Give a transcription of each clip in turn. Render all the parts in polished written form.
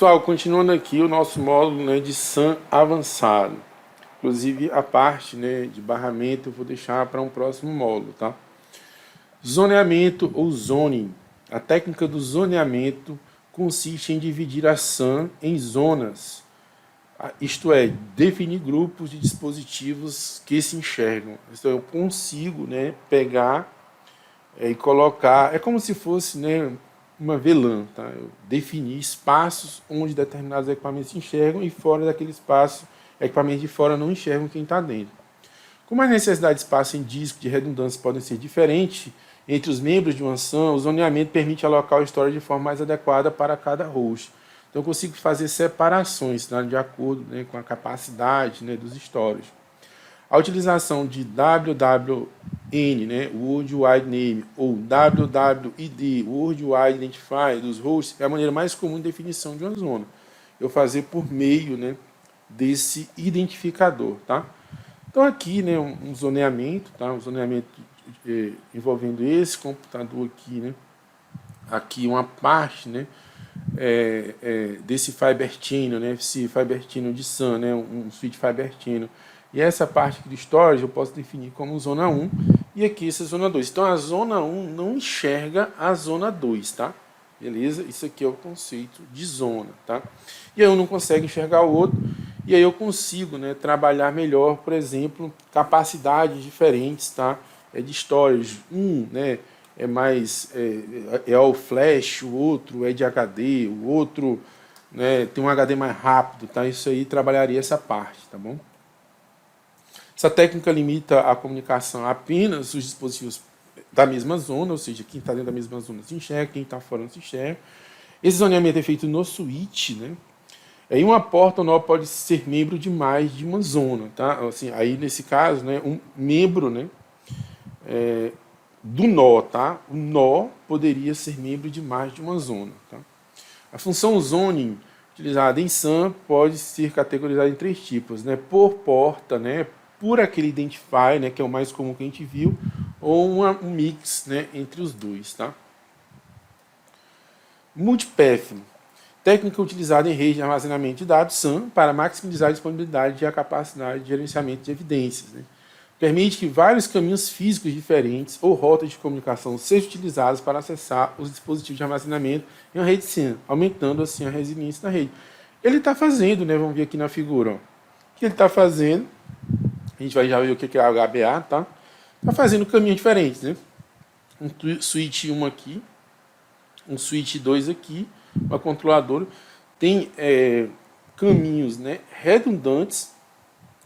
Pessoal, continuando aqui o nosso módulo, né, de SAM avançado. Inclusive a parte, né, de barramento eu vou deixar para um próximo módulo, tá? Zoneamento ou zoning. A técnica do zoneamento consiste em dividir a SAM em zonas, isto é, definir grupos de dispositivos que se enxergam. Então eu consigo, né, pegar e colocar, é como se fosse, né, uma VLAN, tá? Eu definir espaços onde determinados equipamentos se enxergam e fora daquele espaço, equipamentos de fora não enxergam quem está dentro. Como as necessidades de espaço em disco de redundância podem ser diferentes entre os membros de uma SAN, o zoneamento permite alocar o storage de forma mais adequada para cada host. Então eu consigo fazer separações, tá, de acordo, né, com a capacidade, né, dos storage. A utilização de WWN, né, World Wide Name, ou WWID, World Wide Identifier, dos hosts, é a maneira mais comum de definição de uma zona. Eu fazer por meio, né, desse identificador, tá? Então aqui, né, um zoneamento, tá? Um zoneamento envolvendo esse computador aqui, né? Aqui uma parte, né, desse Fiber Channel, né, esse Fiber Channel de SAN, né, um switch Fiber Channel. E essa parte aqui do storage eu posso definir como zona 1 e aqui essa zona 2. Então a zona 1 não enxerga a zona 2, tá? Beleza? Isso aqui é o conceito de zona, tá? E aí eu não consigo enxergar o outro e aí eu consigo, né, trabalhar melhor, por exemplo, capacidades diferentes, tá? De storage. Né, é mais all flash, o outro é de HD, o outro, né, tem um HD mais rápido, tá? Isso aí trabalharia essa parte, tá bom? Essa técnica limita a comunicação a apenas os dispositivos da mesma zona, ou seja, quem está dentro da mesma zona se enxerga, quem está fora não se enxerga. Esse zoneamento é feito no switch, né? Em uma porta, o nó pode ser membro de mais de uma zona, tá? Assim, aí nesse caso, né, um membro, né, do nó, tá? O nó poderia ser membro de mais de uma zona, tá? A função zoning utilizada em SAN pode ser categorizada em três tipos, né? Por porta, né? Por aquele identifier, né, que é o mais comum que a gente viu, ou um mix, né, entre os dois, tá? Multipath, técnica utilizada em rede de armazenamento de dados SAN para maximizar a disponibilidade e a capacidade de gerenciamento de evidências, né? Permite que vários caminhos físicos diferentes ou rotas de comunicação sejam utilizados para acessar os dispositivos de armazenamento em uma rede SAN, aumentando assim a resiliência da rede. Ele está fazendo, né, vamos ver aqui na figura, ó, o que ele está fazendo. A gente vai já ver o que é a HBA, tá? Tá fazendo caminhos diferentes, né? Um switch 1 aqui, um switch 2 aqui, uma controladora. Tem caminhos, né, redundantes.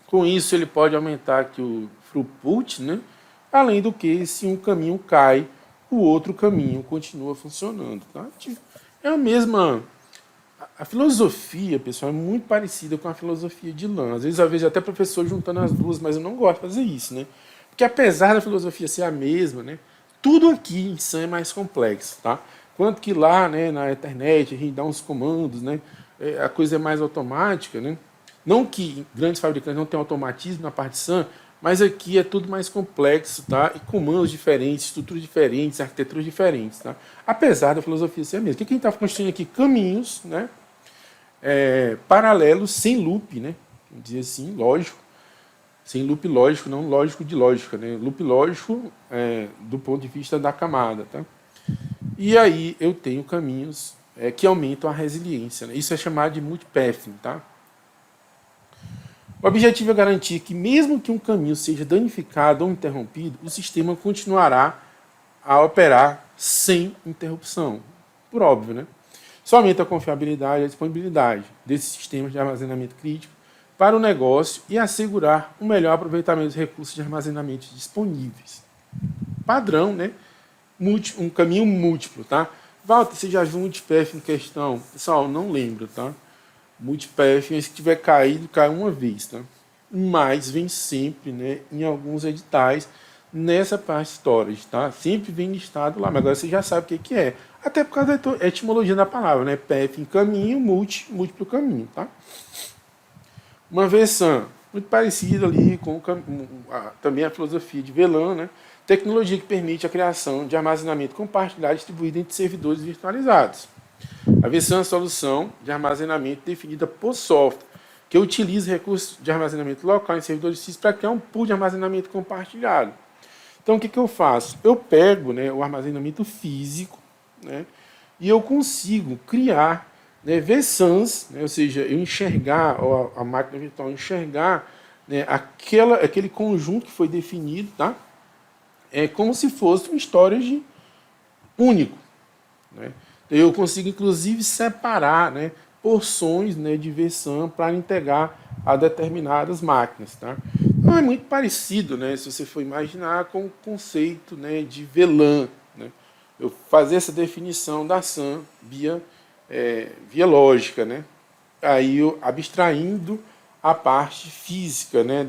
Com isso ele pode aumentar aqui o throughput, né? Além do que, se um caminho cai, o outro caminho continua funcionando, tá? É a mesma... A filosofia, pessoal, é muito parecida com a filosofia de LAN. Às vezes eu vejo até professor juntando as duas, mas eu não gosto de fazer isso, né? Porque apesar da filosofia ser a mesma, né, tudo aqui em SAN é mais complexo, tá? Quanto que lá, né, na internet a gente dá uns comandos, né, a coisa é mais automática, né? Não que grandes fabricantes não tenham automatismo na parte de SAN, mas aqui é tudo mais complexo, tá? E comandos diferentes, estruturas diferentes, arquiteturas diferentes, tá? Apesar da filosofia ser a mesma. O que a gente está construindo aqui? Caminhos, né, paralelos sem loop, né? Vamos dizer assim, lógico. Sem loop lógico, não lógico de lógica, né? Loop lógico do ponto de vista da camada, tá? E aí eu tenho caminhos que aumentam a resiliência, né? Isso é chamado de multipathing, tá? O objetivo é garantir que, mesmo que um caminho seja danificado ou interrompido, o sistema continuará a operar sem interrupção. Por óbvio, né? Isso aumenta a confiabilidade e a disponibilidade desses sistemas de armazenamento crítico para o negócio e assegurar um melhor aproveitamento dos recursos de armazenamento disponíveis. Padrão, né? Um caminho múltiplo, tá? Walter, você já viu um multipath em questão? Pessoal, não lembro, tá? Multipath, se tiver caído, cai uma vez, tá? Mas vem sempre, né, em alguns editais nessa parte de storage, tá? Sempre vem listado lá, mas agora você já sabe o que é. Até por causa da etimologia da palavra, né? Path em caminho, múltiplo caminho, tá? Uma versão muito parecida ali com também a filosofia de VLAN, né? Tecnologia que permite a criação de armazenamento compartilhado distribuído entre servidores virtualizados. A versão é a solução de armazenamento definida por software, que utiliza recursos de armazenamento local em servidores físicos para criar um pool de armazenamento compartilhado. Então, o que eu faço? Eu pego, né, o armazenamento físico, né, e eu consigo criar, né, VSANs, né, ou seja, eu enxergar, ou a máquina virtual enxergar, né, aquele conjunto que foi definido, tá? Como se fosse um storage único. Né? Eu consigo, inclusive, separar, né, porções, né, de VSAN para integrar a determinadas máquinas. Tá? Então é muito parecido, né, se você for imaginar, com o conceito, né, de VLAN. Né? Eu fazer essa definição da SAN via lógica. Né? Aí eu abstraindo a parte física, né,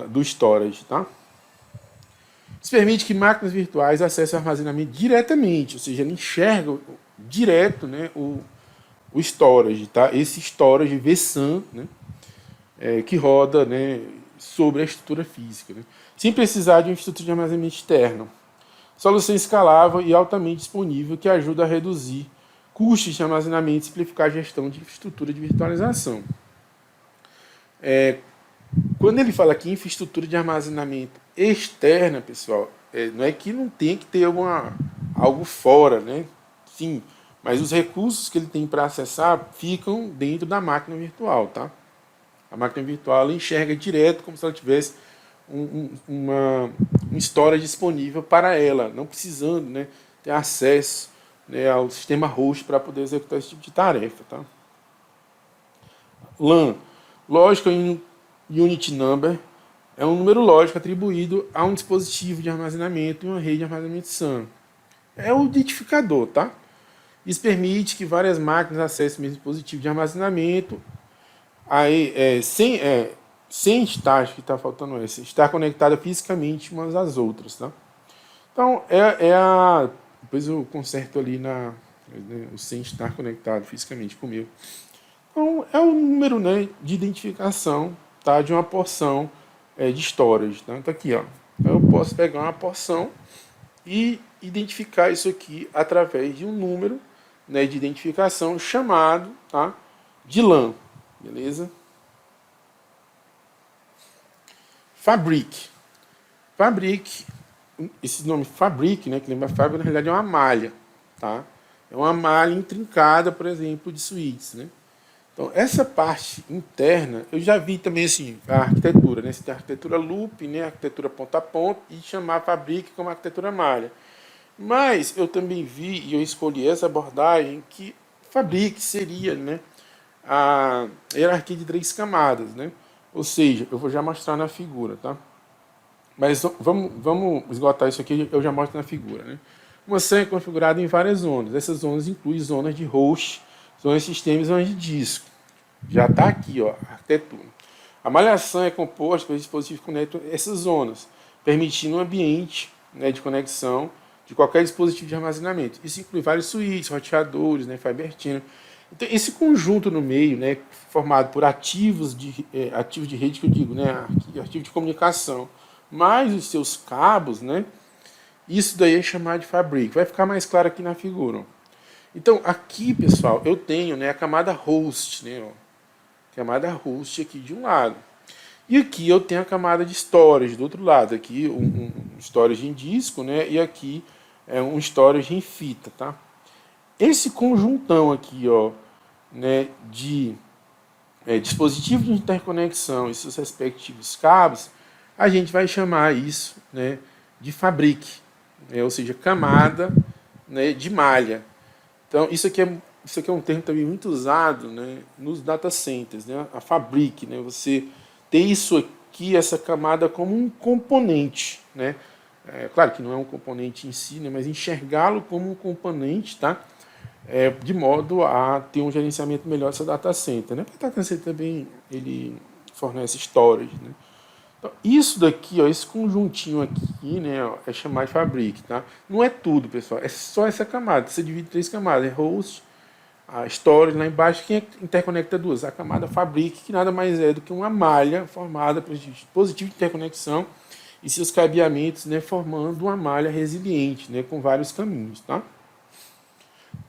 do storage. Tá? Isso permite que máquinas virtuais acessem o armazenamento diretamente, ou seja, ele enxerga direto, né, o storage, tá? Esse storage vSAN, né, que roda, né, sobre a estrutura física, né, sem precisar de uma estrutura de armazenamento externo. Solução escalável e altamente disponível que ajuda a reduzir custos de armazenamento e simplificar a gestão de infraestrutura de virtualização. Quando ele fala aqui infraestrutura de armazenamento externa, pessoal, não é que não tem que ter algo fora, né? Sim, mas os recursos que ele tem para acessar ficam dentro da máquina virtual, tá? A máquina virtual ela enxerga direto como se ela tivesse uma storage disponível para ela, não precisando, né, ter acesso, né, ao sistema host para poder executar esse tipo de tarefa, tá? LAN, lógica Unit Number, é um número lógico atribuído a um dispositivo de armazenamento em uma rede de armazenamento SAN. É o identificador, tá? Isso permite que várias máquinas acessem o mesmo dispositivo de armazenamento, sem estar, acho que está faltando essa, estar conectada fisicamente umas às outras, tá? Então, depois eu conserto ali o sem estar conectado fisicamente comigo. Então, é o número, né, de identificação, tá, de uma porção de storage. Tá? Então, aqui, ó, eu posso pegar uma porção e identificar isso aqui através de um número, né, de identificação chamado, tá, de LAN. Beleza? Fabric. Fabric, esse nome Fabric, né, que lembra fábrica, na realidade é uma malha. Tá? É uma malha intrincada, por exemplo, de switches, né? Então, essa parte interna, eu já vi também assim, a arquitetura, né? Você tem a arquitetura loop, né? A arquitetura ponta a ponta, e chamar a Fabric como arquitetura malha. Mas eu também vi, e eu escolhi essa abordagem, que Fabric seria, né, a hierarquia de 3 camadas, né? Ou seja, eu vou já mostrar na figura, tá? Mas vamos esgotar isso aqui, eu já mostro na figura, né? Uma SAN é configurada em várias zonas. Essas zonas incluem zonas de host, zonas de sistema e zonas de disco. Já está aqui, ó, a arquitetura. A malhação é composta pelos dispositivos que conectam essas zonas, permitindo um ambiente, né, de conexão de qualquer dispositivo de armazenamento. Isso inclui vários switches, roteadores, né, fiber channel. Então, esse conjunto no meio, né, formado por ativos de rede, que eu digo, né, ativo de comunicação, mais os seus cabos, né, isso daí é chamado de Fabric. Vai ficar mais claro aqui na figura. Então, aqui, pessoal, eu tenho, né, a camada host, né, ó, camada host aqui de um lado. E aqui eu tenho a camada de storage do outro lado. Aqui um storage em disco, né, e aqui é um storage em fita, tá? Esse conjuntão aqui, ó, né, de dispositivo de interconexão e seus respectivos cabos, a gente vai chamar isso, né, de Fabric, né, ou seja, camada, né, de malha. Então, isso aqui é um termo também muito usado, né, nos data centers, né, a Fabric, né, você ter isso aqui, essa camada como um componente, né, claro que não é um componente em si, né, mas enxergá-lo como um componente, tá, de modo a ter um gerenciamento melhor dessa data center, né, porque o data center também ele fornece storage, né. Então, isso daqui, ó, esse conjuntinho aqui, né, ó, é chamado de Fabric, tá? Não é tudo, pessoal, é só essa camada. Você divide em 3 camadas, é host, a storage lá embaixo, quem interconecta duas? A camada Fabric, que nada mais é do que uma malha formada por dispositivo de interconexão e seus cabeamentos, né, formando uma malha resiliente, né, com vários caminhos, tá?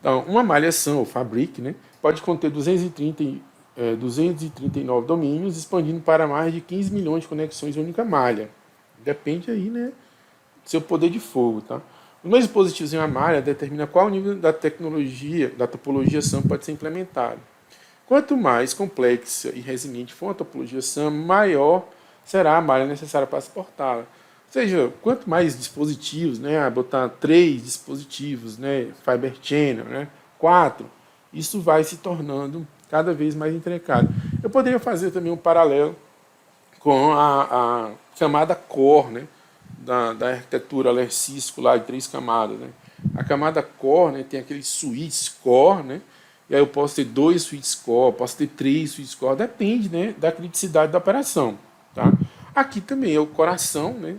Então, uma malha SAN, ou Fabric, né, pode conter 239 domínios, expandindo para mais de 15 milhões de conexões em única malha. Depende aí, né, do seu poder de fogo, tá? Os meus dispositivos em uma malha determina qual nível da tecnologia, da topologia SAN pode ser implementado. Quanto mais complexa e resiliente for a topologia SAN, maior será a malha necessária para suportá-la. Ou seja, quanto mais dispositivos, né, botar 3 dispositivos, né, Fiber Channel, né, 4, isso vai se tornando cada vez mais intrincado. Eu poderia fazer também um paralelo com a camada core, né, da arquitetura Ler Cisco lá de 3 camadas. Né. A camada core, né, tem aqueles switches core, né, e aí eu posso ter 2 switches core, posso ter 3 switches core, depende, né, da criticidade da operação. Tá? Aqui também é o coração, né,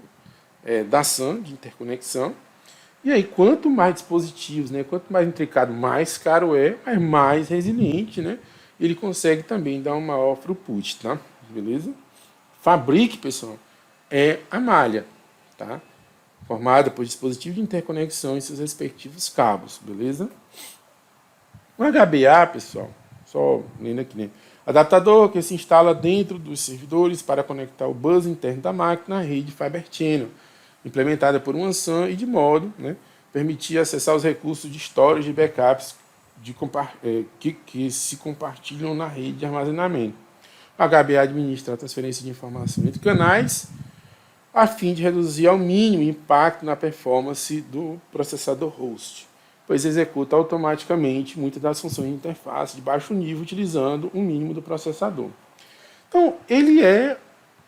da SAN, de interconexão. E aí, quanto mais dispositivos, né, quanto mais intricado, mais caro mas mais resiliente, né, ele consegue também dar um maior throughput, tá? Beleza? Fabric, pessoal, é a malha, tá? Formada por dispositivos de interconexão e seus respectivos cabos, beleza? O HBA, pessoal, só lendo aqui, né? Adaptador que se instala dentro dos servidores para conectar o bus interno da máquina à rede Fiber Channel, implementada por uma SAN e de modo, né, permitir acessar os recursos de storage e backups que se compartilham na rede de armazenamento. O HBA administra a transferência de informação entre canais a fim de reduzir ao mínimo o impacto na performance do processador host, pois executa automaticamente muitas das funções de interface de baixo nível utilizando o mínimo do processador. Então, ele é,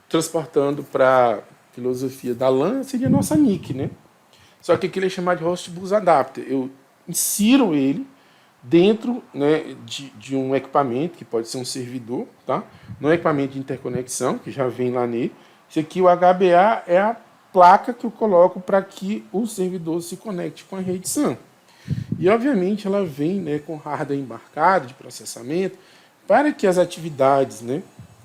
transportando para a filosofia da LAN, seria a nossa NIC, né? Só que aqui ele é chamado de Host Bus Adapter. Eu insiro ele dentro, né, de um equipamento, que pode ser um servidor, tá? No equipamento de interconexão, que já vem lá nele. Isso aqui, o HBA, é a placa que eu coloco para que o servidor se conecte com a rede SAN. E, obviamente, ela vem, né, com hardware embarcado de processamento para que as atividades, né,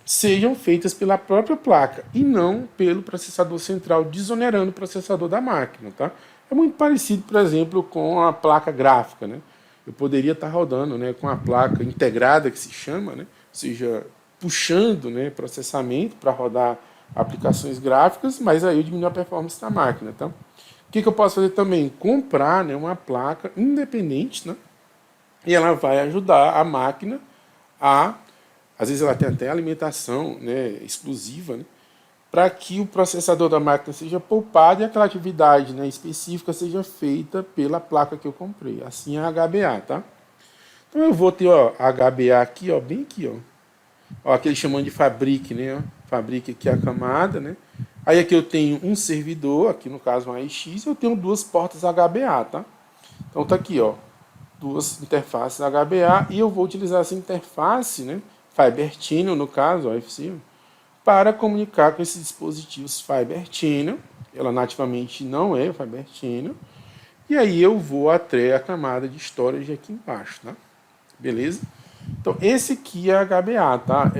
sejam feitas pela própria placa e não pelo processador central, desonerando o processador da máquina. Tá? É muito parecido, por exemplo, com a placa gráfica. Né? Eu poderia estar rodando, né, com a placa integrada, que se chama, né, ou seja, puxando, né, processamento para rodar aplicações gráficas, mas aí eu diminuo a performance da máquina. Tá? O que eu posso fazer também? Comprar, né, uma placa independente, né, e ela vai ajudar a máquina a... Às vezes ela tem até alimentação, né, exclusiva, né, para que o processador da máquina seja poupado e aquela atividade, né, específica seja feita pela placa que eu comprei. Assim é a HBA, tá? Então eu vou ter, ó, a HBA aqui, ó, bem aqui, ó aqui eles chamam de Fabric, né? Ó, Fabric aqui é a camada, né? Aí aqui eu tenho um servidor, aqui no caso um AIX, eu tenho 2 portas HBA, tá? Então tá aqui, ó, 2 interfaces HBA e eu vou utilizar essa interface, né? Fiber Channel, no caso, OFC, para comunicar com esses dispositivos Fiber Channel. Ela nativamente não é Fiber Channel. E aí eu vou até a camada de storage aqui embaixo, tá? Beleza? Então, esse aqui é a HBA, tá?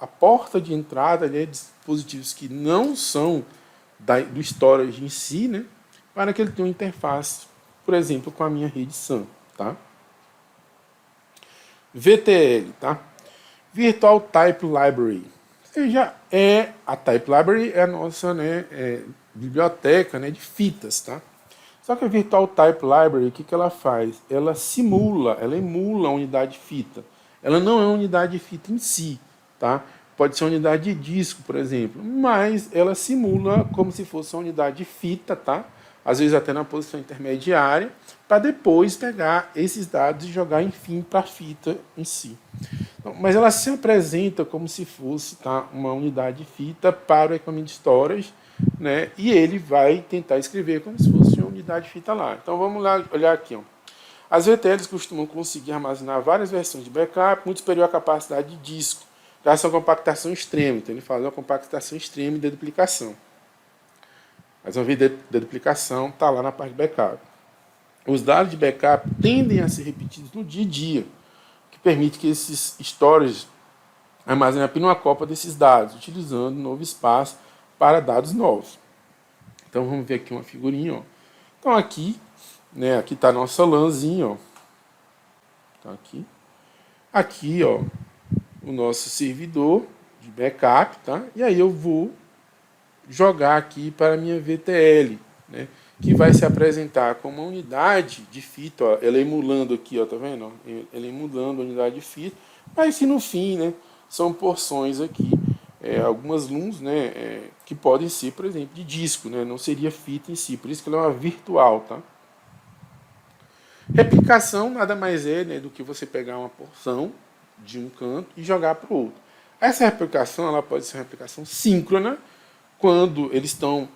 A porta de entrada, né, de dispositivos que não são do storage em si, né? Para que ele tenha uma interface, por exemplo, com a minha rede SAN, tá? VTL, tá? Virtual Type Library. Ou seja, a Type Library é a nossa, né, biblioteca, né, de fitas, tá? Só que a Virtual Type Library, o que ela faz? Ela emula a unidade de fita. Ela não é uma unidade de fita em si, tá? Pode ser uma unidade de disco, por exemplo, mas ela simula como se fosse uma unidade de fita, tá? Às vezes até na posição intermediária, para depois pegar esses dados e jogar, enfim, para a fita em si. Então, mas ela se apresenta como se fosse, tá, uma unidade de fita para o equipamento de storage, né, e ele vai tentar escrever como se fosse uma unidade de fita lá. Então vamos lá olhar aqui. Ó. As VTLs costumam conseguir armazenar várias versões de backup, muito superior à capacidade de disco, graças à compactação extrema. Então ele fala de uma compactação extrema e de duplicação. Mas uma vez de duplicação está lá na parte de backup. Os dados de backup tendem a ser repetidos no dia a dia, o que permite que esses storage armazenem apenas uma cópia desses dados, utilizando um novo espaço para dados novos. Então vamos ver aqui uma figurinha. Ó. Então aqui né? Aqui está a nossa LANzinha, ó. Tá aqui. Aqui, ó, o nosso servidor de backup, tá? E aí eu vou jogar aqui para a minha VTL, né? Que vai se apresentar como uma unidade de fita, ó, ela emulando aqui, ó, tá vendo? Ela emulando a unidade de fita, mas que no fim, né, são porções aqui, algumas LUNs, né, que podem ser, por exemplo, de disco, né? Não seria fita em si, por isso que ela é uma virtual, tá? Replicação nada mais é, né, do que você pegar uma porção de um canto e jogar para o outro. Essa replicação ela pode ser uma replicação síncrona, quando eles estão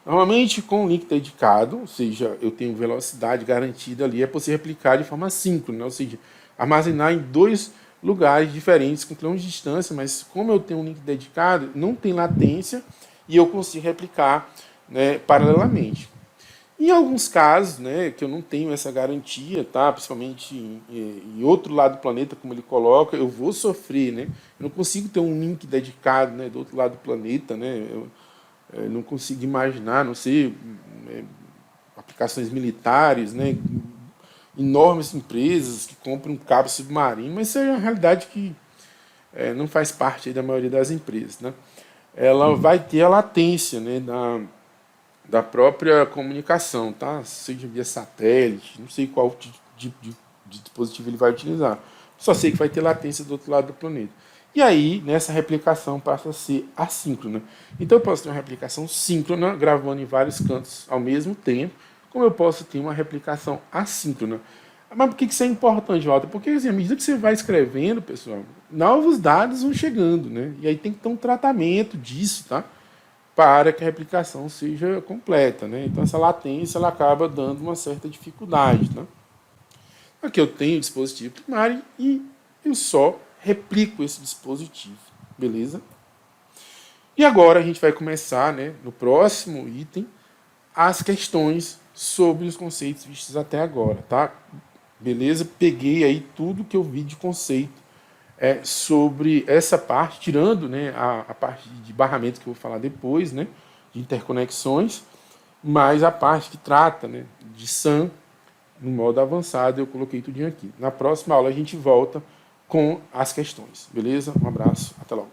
normalmente com um link dedicado, ou seja, eu tenho velocidade garantida ali, é possível replicar de forma síncrona, ou seja, armazenar em dois lugares diferentes com quilômetros de distância, mas como eu tenho um link dedicado, não tem latência e eu consigo replicar, né, paralelamente. Em alguns casos, né, que eu não tenho essa garantia, tá? Principalmente em outro lado do planeta, como ele coloca, eu vou sofrer, né? Eu não consigo ter um link dedicado, né, do outro lado do planeta, né? Eu não consigo imaginar, não sei, aplicações militares, né? Enormes empresas que compram um cabo submarino, mas isso é uma realidade que não faz parte aí da maioria das empresas, né? Ela vai ter a latência, né, da própria comunicação, tá? Seja via satélite, não sei qual tipo de dispositivo ele vai utilizar. Só sei que vai ter latência do outro lado do planeta. E aí, nessa replicação passa a ser assíncrona. Então eu posso ter uma replicação síncrona, gravando em vários cantos ao mesmo tempo, como eu posso ter uma replicação assíncrona. Mas por que isso é importante, Walter? Porque assim, à medida que você vai escrevendo, pessoal, novos dados vão chegando, né? E aí tem que ter um tratamento disso, tá? Para que a replicação seja completa, né? Então essa latência ela acaba dando uma certa dificuldade, tá? Aqui eu tenho o dispositivo primário e eu só replico esse dispositivo, beleza? E agora a gente vai começar, né, no próximo item, as questões sobre os conceitos vistos até agora, tá? Beleza? Peguei aí tudo que eu vi de conceito sobre essa parte, tirando, né, a parte de barramento que eu vou falar depois, né, de interconexões, mas a parte que trata, né, de SAN no modo avançado, eu coloquei tudinho aqui. Na próxima aula a gente volta com as questões, beleza? Um abraço, até logo.